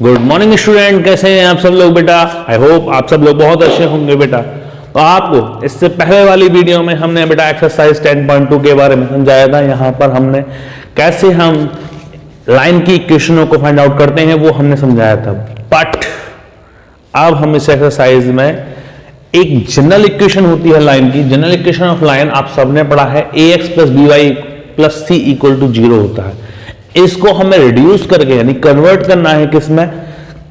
Good morning student, कैसे हैं आप सब लोग बेटा। आई होप आप सब लोग बहुत अच्छे होंगे बेटा। तो आपको इससे पहले वाली वीडियो में हमने बेटा एक्सरसाइज 10.2 के बारे में समझाया था। यहाँ पर हमने कैसे हम लाइन की इक्वेशनों को फाइंड आउट करते हैं वो हमने समझाया था। बट अब हम इस एक्सरसाइज में एक जनरल इक्वेशन होती है लाइन की, जनरल इक्वेशन ऑफ लाइन आप सबने पढ़ा है, ax plus b y plus c equal to 0 होता है। इसको हमें रिड्यूस करके यानी कन्वर्ट करना है किसमें,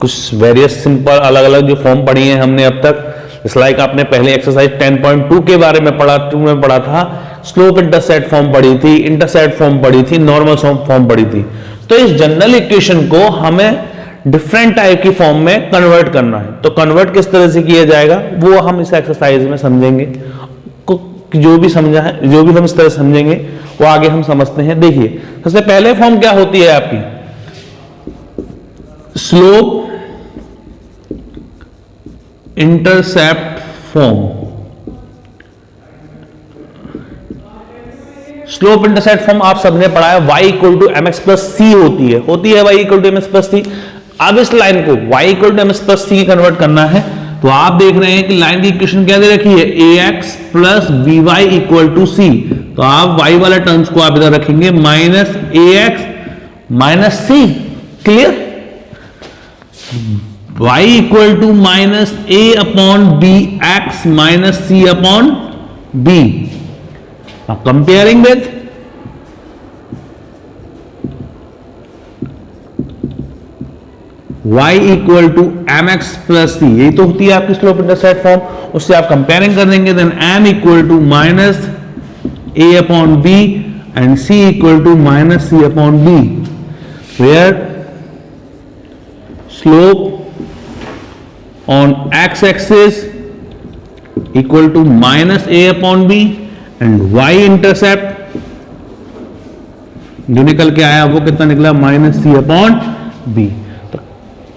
कुछ वेरियस सिंपल अलग अलग जो फॉर्म पढ़ी है हमने अब तक। इस लाइक आपने पहले एक्सरसाइज 10.2 के बारे में पढ़ा था, स्लोप इंटरसेप्ट फॉर्म पढ़ी थी, इंटरसेप्ट फॉर्म पढ़ी थी, नॉर्मल फॉर्म पढ़ी थी। तो इस जनरल इक्वेशन को हमें डिफरेंट टाइप की फॉर्म में कन्वर्ट करना है। तो कन्वर्ट किस तरह से किया जाएगा वो हम इस एक्सरसाइज में समझेंगे। जो भी समझा है, जो भी हम इस तरह समझेंगे वो आगे हम समझते हैं। देखिए सबसे पहले फॉर्म क्या होती है आपकी, slope intercept form. Slope intercept form आप सबने पढ़ा है, y equal to m x plus c होती है y equal to m x plus c. अब इस लाइन को y equal to m x plus c convert करना है। तो आप देख रहे हैं कि लाइन की इक्वेशन क्या दे रखी है, ax plus b y equal to c. तो आप y वाले टर्म्स को आप इधर रखेंगे minus ax minus c. Clear, y equal to minus a upon b x minus c upon b. Comparing with y equal to m x plus c, यही तो होती है आपकी स्लोप इंटरसेप्ट फॉर्म। उससे आप कंपेयरिंग कर देंगे, then m equal to minus a upon b and c equal to minus c upon b, where slope on x axis equal to minus a upon b and y intercept जो निकल के आया वो कितना निकला, minus c upon b।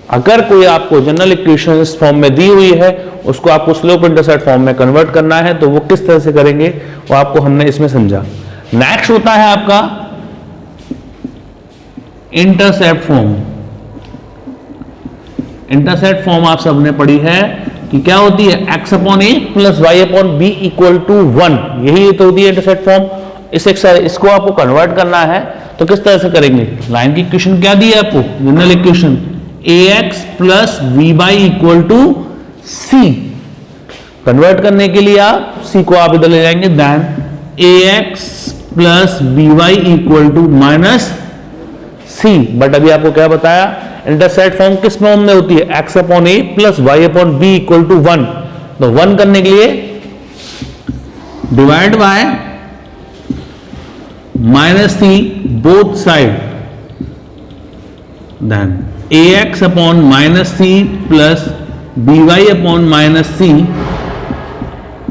अगर कोई आपको जनरल इक्वेशन इस फॉर्म में दी हुई है, उसको आपको स्लोप इंटरसेप्ट फॉर्म में कन्वर्ट करना है, तो वो किस तरह से करेंगे वो आपको हमने इसमें समझा। नेक्स्ट होता है आपका इंटरसेप्ट फॉर्म। इंटरसेप्ट फॉर्म आप सबने पढ़ी है कि क्या होती है, x upon a plus y upon b equal to 1, यही तो होती है इंटरसेप्ट फॉर्म। इसको आपको कन्वर्ट करना है तो किस तरह से करेंगे, लाइन की इक्वेशन क्या दी है आपको, general equation ax plus b y equal to c. Convert करने के लिए आप c को आप इधर ले जाएंगे, then ax plus b y equal to minus c. But अभी आपको क्या बताया, इंटरसेप्ट फॉर्म किस फॉर्म में होती है, x upon a plus y upon b equal to 1। तो 1 करने के लिए divide by minus c both side, then ax upon minus c plus b y upon minus c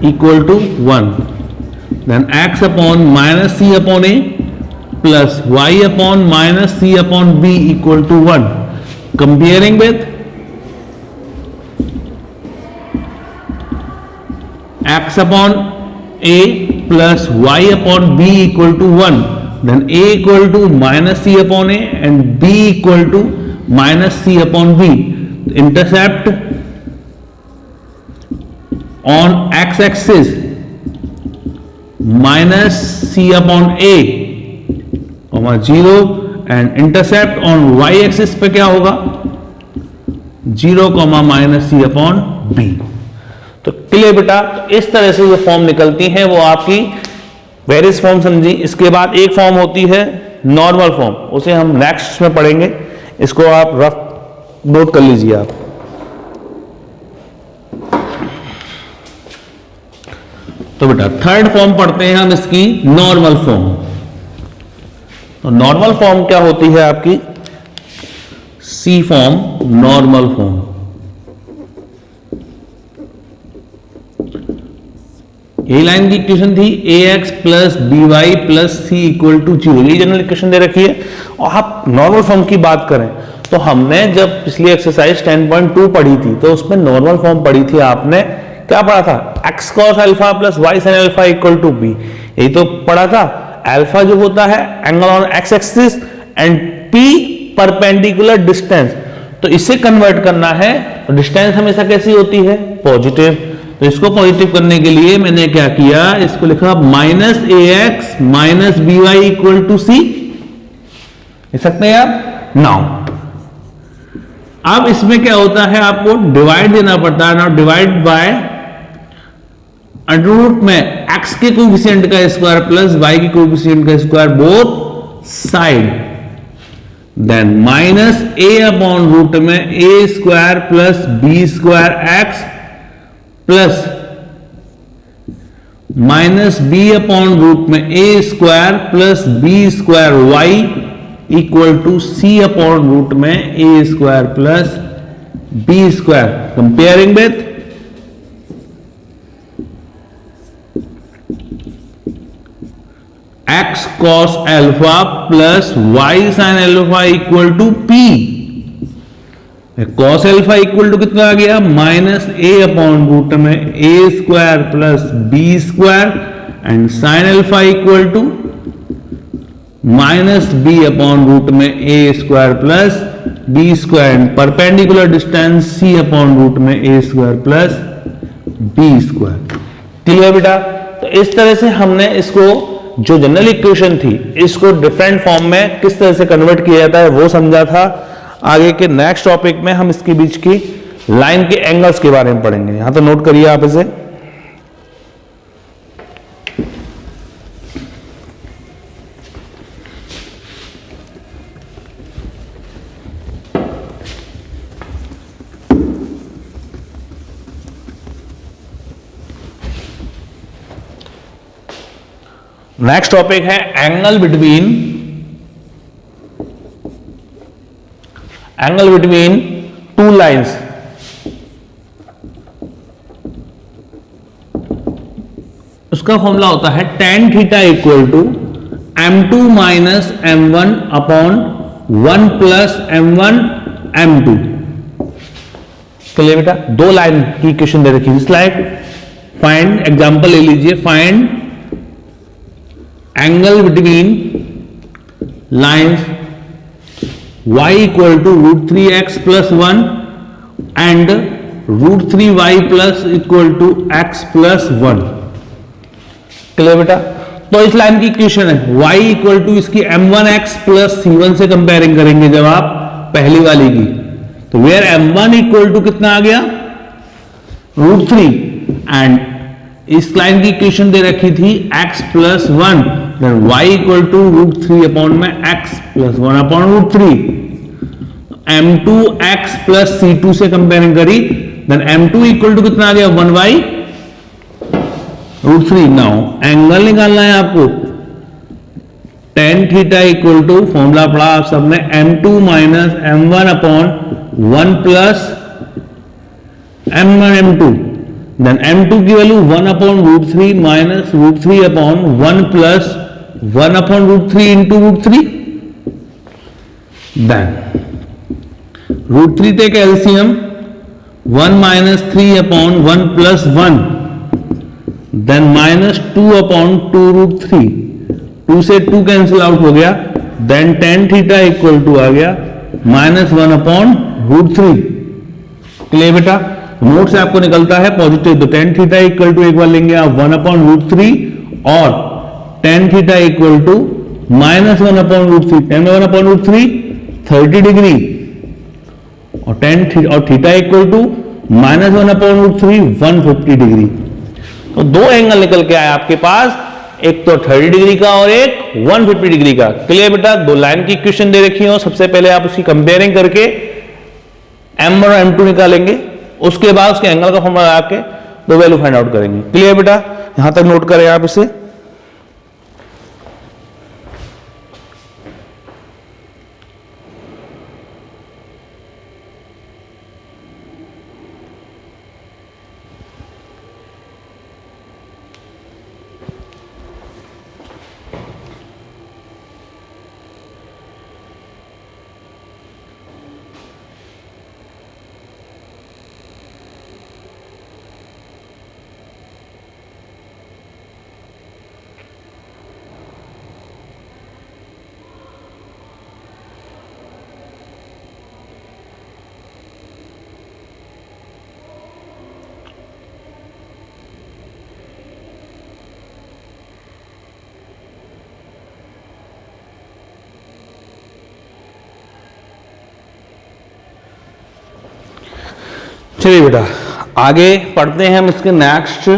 equal to 1, then x upon minus c upon a plus y upon minus c upon b equal to 1। Comparing with x upon a plus y upon b equal to 1, then a equal to minus c upon a and b equal to minus c upon b. Intercept on x axis minus c upon a 0 and intercept on y axis पे क्या होगा, 0 minus c upon b. तो clear बेटा, तो इस तरह से जो फॉर्म निकलती है वो आपकी वेरियस फॉर्म समझी। इसके बाद एक फॉर्म होती है नॉर्मल फॉर्म, उसे हम नेक्स्ट में पढ़ेंगे। इसको आप रफ नोट कर लीजिए आप। तो बेटा थर्ड फॉर्म पढ़ते हैं हम इसकी, नॉर्मल फॉर्म। तो नॉर्मल फॉर्म क्या होती है आपकी, सी फॉर्म, नॉर्मल फॉर्म। यही लाइन की इक्वेशन थी, ax plus b y plus c equal to 0, यही जनरल इक्वेशन दे रखी है। और आप नॉर्मल फॉर्म की बात करें तो हमने जब पिछली एक्सरसाइज 10.2 पढ़ी थी तो उसमें नॉर्मल फॉर्म पढ़ी थी, आपने क्या पढ़ा था, x cos alpha plus y sin alpha equal to b, यही तो पढ़ा था। अल्फा जो होता है angle on x axis and p perpendicular distance. तो इसे कन्वर्ट करना है तो डिस्टेंस हमेशा कैसी होती है, पॉजिटिव। तो इसको पॉजिटिव करने के लिए मैंने क्या किया, इसको लिखा -ax minus by equal to c, लिख सकते हैं आप। नाउ अब इसमें क्या होता है, आपको डिवाइड देना पड़ता है। नाउ डिवाइड बाय अंडररूट में x के कोएफिशिएंट का स्क्वायर प्लस y के कोएफिशिएंट का square both side, then minus a upon root में a square plus b square x plus minus b upon root में a square plus b square y equal to c upon root में a square plus b square, comparing with x cos alpha plus y sin alpha equal to p। cos alpha equal to कितना आ गया, minus a upon root में a square plus b square and sin alpha equal to minus b upon root में a square plus b square and perpendicular distance c upon root में a square plus b square. Clear बेटा? तो इस तरह से हमने इसको, जो जनरल इक्वेशन थी, इसको डिफरेंट फॉर्म में किस तरह से कन्वर्ट किया जाता है वो समझा था। आगे के नेक्स्ट टॉपिक में हम इसके बीच की लाइन के एंगल्स के बारे में पढ़ेंगे। यहां तो नोट करिए आप इसे। नेक्स्ट टॉपिक है एंगल बिटवीन टू लाइंस। उसका फॉर्मूला होता है tan theta equal to m2 minus m1 upon 1 plus m1 m2। चलिए बेटा, दो लाइन की इक्वेशन दे रखी है। स्लाइड फाइंड, एग्जांपल ले लीजिए, find angle between lines y equal to √3x plus 1 and √3y plus equal to x plus 1। Clear बेटा? तो इस लाइन की इक्वेशन है y इक्वल टू इसकी m1x प्लस c1 से कंपेयरिंग करेंगे जब आप पहली वाली की, तो वेयर m1 इक्वल टू कितना आ गया, √3 एंड इस लाइन की इक्वेशन दे रखी थी x plus 1, then y equal to √3 upon में x plus 1 upon √3। m2x plus c2 से कंपेयरिंग करी, देन m2 इक्वल टू कितना आ गया, 1/√3। नाउ एंगल निकालना है आपको, tan theta equal to, formula पढ़ा आप सबने, m2 minus m1 upon 1 plus m1 m2, then m2 की value 1 upon √3 minus √3 upon 1 plus 1 upon √3 into √3, then √3 take LCM 1 minus 3 upon 1 plus 1, then minus 2 upon 2√3, 2 से 2 cancel out हो गया, then tan theta equal to आ गया minus 1 upon √3। Clear बेटा? Note से आपको निकलता है पॉजिटिव, तो tan थीटा इक्वल टू एक बार लेंगे आप 1 अपॉन √3 और tan theta equal to minus 1 upon √3, tan 1 upon √3 30 degree और theta equal to minus 1 upon √3 150 degree. तो दो एंगल निकल के आए आपके पास, एक तो 30 डिग्री का और एक 150 डिग्री का। क्लियर बेटा? दो लाइन की इक्वेशन दे रखी हो, सबसे पहले आप उसकी कंपेयरिंग करके m1 और m2 निकालेंगे, उसके बाद उसके एंगल का फॉर्मूला लगा के दो वैल्यू फाइंड आउट करेंगे। क्लियर बेटा? यहां तक नोट करें आप इसे। चलिए बेटा आगे पढ़ते हैं हम इसके नेक्स्ट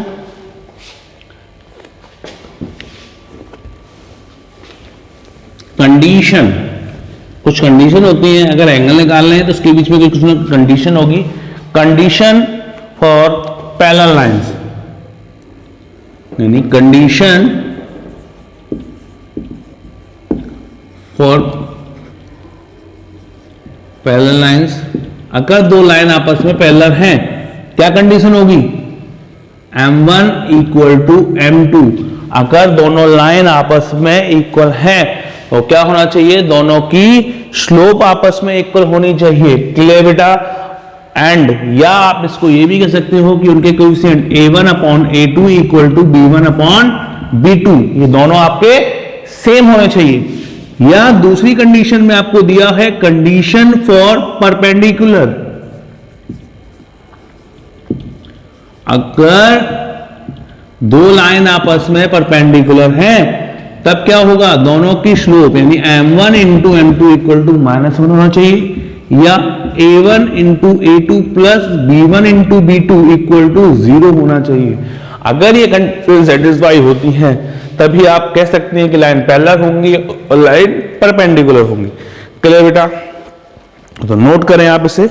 कंडीशन। कुछ कंडीशन होती हैं, अगर एंगल निकालना है तो उसके बीच में कुछ ना कंडीशन होगी। कंडीशन फॉर पैरेलल लाइंस, यानी कंडीशन फॉर पैरेलल लाइंस। अगर दो लाइन आपस में पैरेलल हैं, क्या कंडीशन होगी? M1 equal to M2। अगर दोनों लाइन आपस में इक्वल हैं तो क्या होना चाहिए? दोनों की स्लोप आपस में इक्वल होनी चाहिए। क्लियर बेटा? एंड या आप इसको ये भी कह सकते हो कि उनके coefficient A1 upon A2 equal to B1 upon B2, ये दोनों आपके सेम होने चाहिए। या दूसरी कंडीशन में आपको दिया है कंडीशन फॉर परपेंडिकुलर। अगर दो लाइन आपस में परपेंडिकुलर हैं तब क्या होगा? दोनों की स्लोप यानी M1 into M2 equal to -1 होना चाहिए, या A1 into A2 plus B1 into B2 equal to 0 होना चाहिए। अगर ये कंडीशन सेटिस्फाई होती है तभी आप कह सकते हैं कि लाइन पैरेलल होंगी और लाइन परपेंडिकुलर होंगी। क्लियर बेटा? तो नोट करें आप इसे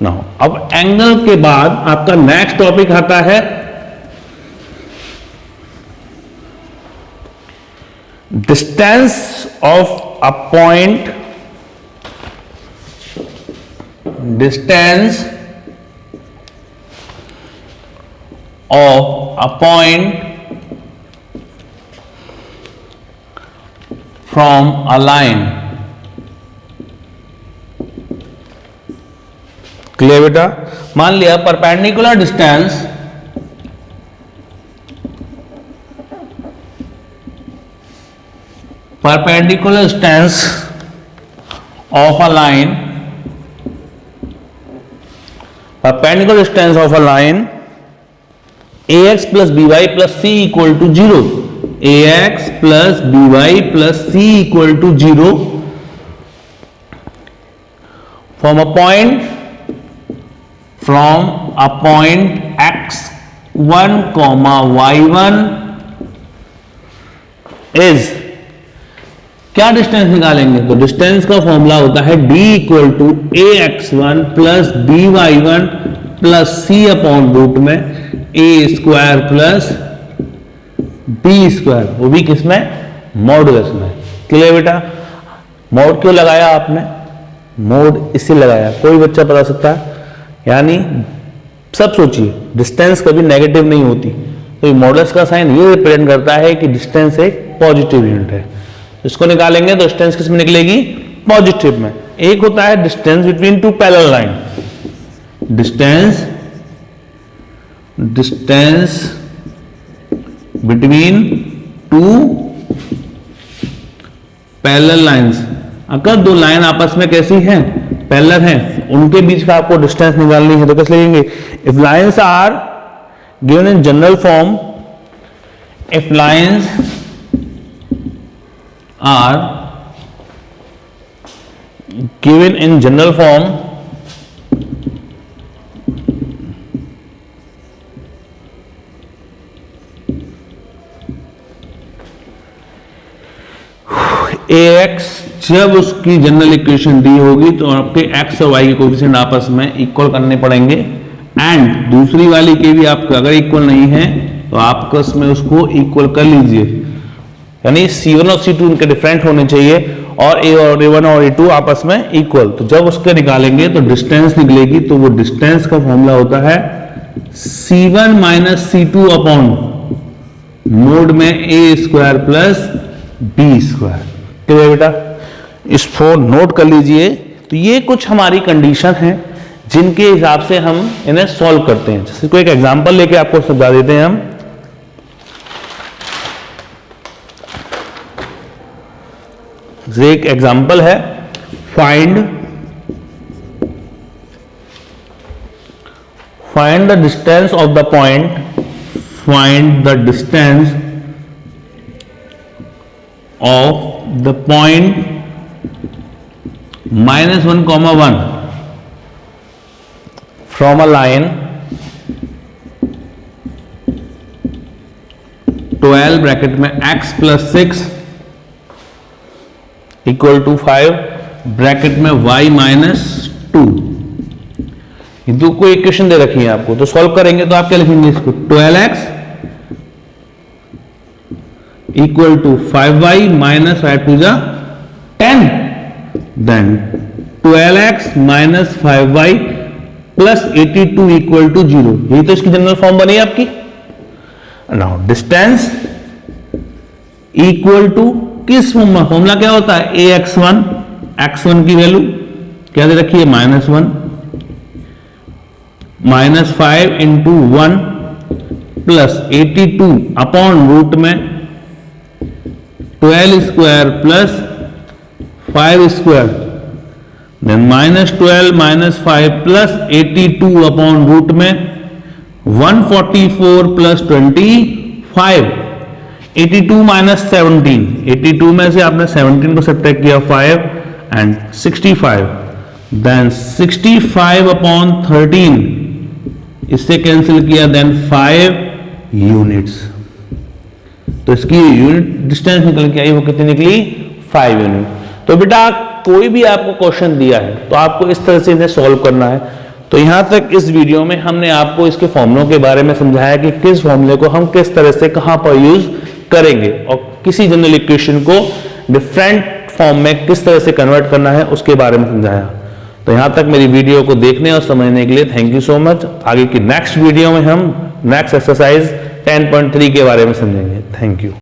ना। अब एंगल के बाद आपका नेक्स्ट टॉपिक आता है distance of a point, distance of a point from a line. Clear बेटा? मान लिया perpendicular distance of a line, perpendicular distance of a line ax plus by plus c equal to 0, ax plus by plus c equal to 0 from a point x1 comma y1 is, क्या distance निकालेंगे? तो distance का formula होता है d equal to a x one plus b y one plus c upon root में ए square plus b square, वो भी किसमें? मॉडुलस में। क्लियर बेटा? मॉड क्यों लगाया आपने? मोड इससे लगाया, कोई बच्चा बता सकता है? यानी सब सोचिए, डिस्टेंस कभी नेगेटिव नहीं होती, तो मॉडुलस का साइन ये रिप्रेजेंट करता है कि डिस्टेंस एक पॉजिटिव यूनिट है। इसको निकालेंगे तो डिस्टेंस किस में निकलेगी? पॉजिटिव में। एक होता है distance between two parallel line, distance between two parallel lines. अगर दो लाइन आपस में कैसी हैं? पैरेलल हैं, उनके बीच का आपको डिस्टेंस निकालनी है तो कैसे लिखेंगे? If lines are given in general form, if lines are given in general form ax, जब उसकी जनरल इक्वेशन दी होगी तो आपके x और y के कोएफिशिएंट आपस में इक्वल करने पड़ेंगे। एंड दूसरी वाली के भी आपका अगर इक्वल नहीं है तो आपस में उसको इक्वल कर लीजिए, यानी C1 और C2 उनके डिफरेंट होने चाहिए और A1 और A2 आपस में इक्वल। तो जब उसके निकालेंगे तो डिस्टेंस निकलेगी, तो वो डिस्टेंस का फॉर्मूला होता है C1 minus C2 upon mode में A square plus B square. Clear बेटा? इसको नोट कर लीजिए। तो ये कुछ हमारी कंडीशन है जिनके हिसाब से हम इन्हें सॉल्व करते हैं। जैसे कोई एक एग्जांपल लेके आपको समझा देते हैं हम। एक एग्जांपल है, find the distance of the point, find the distance of the point -1, 1 from a line 12 bracket में x plus 6 equal to 5 bracket में y माइनस 2। ये कोई इक्वेशन दे रखी है आपको, तो सॉल्व करेंगे तो आप क्या लिखेंगे इसको, 12x equal to 5y minus 5 टू जा 10, then 12x minus 5y plus 82 equal to 0। ये तो इसकी जनरल फॉर्म बनी आपकी। नाउ डिस्टेंस इक्वल टू किस फॉर्मूला क्या होता है, ax1, x1 की वैल्यू क्या दे रखी है, -1 -5 इंटू 1 प्लस 82 अपॉन रूट में 12 square plus 5 square, then -12 -5 plus 82 upon root में 144 प्लस 25, 82 माइनस 17, 82 में से आपने 17 को सब्ट्रैक्ट किया 5 एंड 65, देन 65 अपॉन 13 इससे कैंसिल किया, देन 5 यूनिट्स। तो इसकी यूनिट डिस्टेंस निकल के आई, वो कितनी निकली, 5 यूनिट। तो बेटा कोई भी आपको क्वेश्चन दिया है तो आपको इस तरह से इन्हें सॉल्व करना है। तो यहां तक इस वीडियो में हमने आपको इसके फॉर्मूलों के बारे में समझाया कि किस फॉर्मूले को हम किस तरह से कहां पर यूज करेंगे और किसी जनरल इक्वेशन को डिफरेंट फॉर्म में किस तरह से कन्वर्ट करना है उसके बारे में समझाया। तो यहां तक मेरी वीडियो को देखने और समझने के लिए थैंक यू सो मच। आगे की नेक्स्ट वीडियो में हम नेक्स्ट एक्सरसाइज 10.3 के बारे में समझेंगे। Thank you.